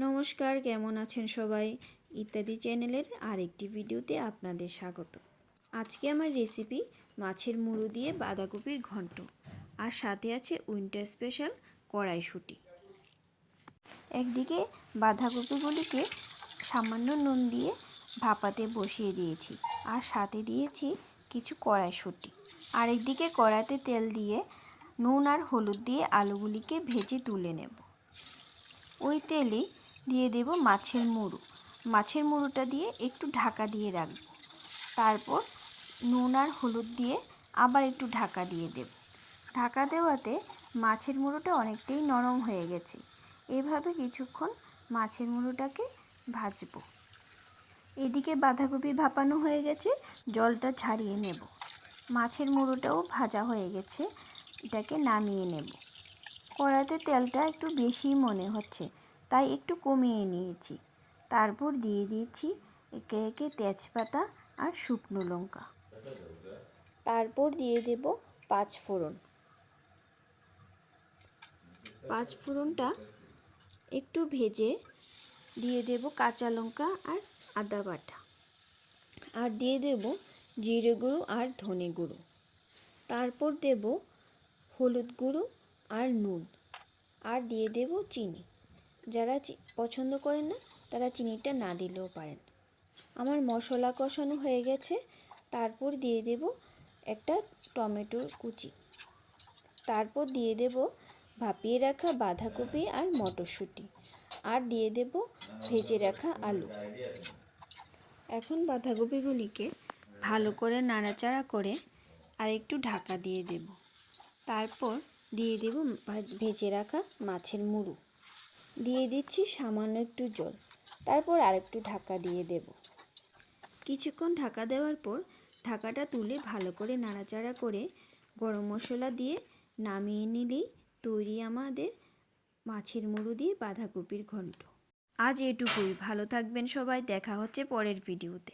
নমস্কার, কেমন আছেন সবাই? ইত্যাদি চ্যানেলের আরেকটি ভিডিওতে আপনাদের স্বাগত। আজকে আমার রেসিপি মাছের মুড়ো দিয়ে বাঁধাকপির ঘন্ট, আর সাথে আছে উইন্টার স্পেশাল কড়াইশুঁটি। একদিকে বাঁধাকপিগুলিকে সামান্য নুন দিয়ে ভাপাতে বসিয়ে দিয়েছি, আর সাথে দিয়েছি কিছু কড়াইশুঁটি। আর একদিকে কড়াইতে তেল দিয়ে নুন আর হলুদ দিয়ে আলুগুলিকে ভেজে তুলে নেব। ওই তেলেই দিয়ে দেব মাছের মুড়ো। মাছের মুড়োটা দিয়ে একটু ঢাকা দিয়ে রাখব। তারপর নুন আর হলুদ দিয়ে আবার একটু ঢাকা দিয়ে দেব। ঢাকা দেওয়াতে মাছের মুড়োটা অনেকটাই নরম হয়ে গেছে। এভাবে কিছুক্ষণ মাছের মুড়োটাকে ভাজবো। এদিকে বাঁধাকপি ভাপানো হয়ে গেছে, জলটা ছাড়িয়ে নেব। মাছের মুড়োটাও ভাজা হয়ে গেছে, এটাকে নামিয়ে নেব। কড়াইতে তেলটা একটু বেশি মনে হচ্ছে, তাই একটু কমিয়ে নিয়েছি। তারপর দিয়ে দিয়েছি একে একে তেজপাতা আর শুকনো লঙ্কা। তারপর দিয়ে দেব পাঁচফোড়ন। পাঁচফোড়নটা একটু ভেজে দিয়ে দেব কাঁচা লঙ্কা আর আদা বাটা, আর দিয়ে দেব জিরে গুঁড়ো আর ধনে গুঁড়ো। তারপর দেব হলুদ গুঁড়ো আর নুন, আর দিয়ে দেব চিনি। যারা পছন্দ করেন না তারা চিনিটা না দিলেও পারেন। আমার মশলা কষানো হয়ে গেছে। তারপর দিয়ে দেব একটা টমেটোর কুচি। তারপর দিয়ে দেব ভাপিয়ে রাখা বাঁধাকপি আর মটরশুঁটি, আর দিয়ে দেব ভেজে রাখা আলু। এখন বাঁধাকপিগুলিকে ভালো করে নাড়াচাড়া করে আর একটু ঢাকা দিয়ে দেব। তারপর দিয়ে দেব ভেজে রাখা মাছের মুড়ো। দিয়ে দিচ্ছি সামান্য একটু জল। তারপর আরেকটু ঢাকা দিয়ে দেব। কিছুক্ষণ ঢাকা দেওয়ার পর ঢাকাটা তুলে ভালো করে নাড়াচাড়া করে গরম মশলা দিয়ে নামিয়ে নিলেই তৈরি আমাদের মাছের মুড়ো দিয়ে বাঁধাকপির ঘন্ট। আজ এটুকুই। ভালো থাকবেন সবাই। দেখা হচ্ছে পরের ভিডিওতে।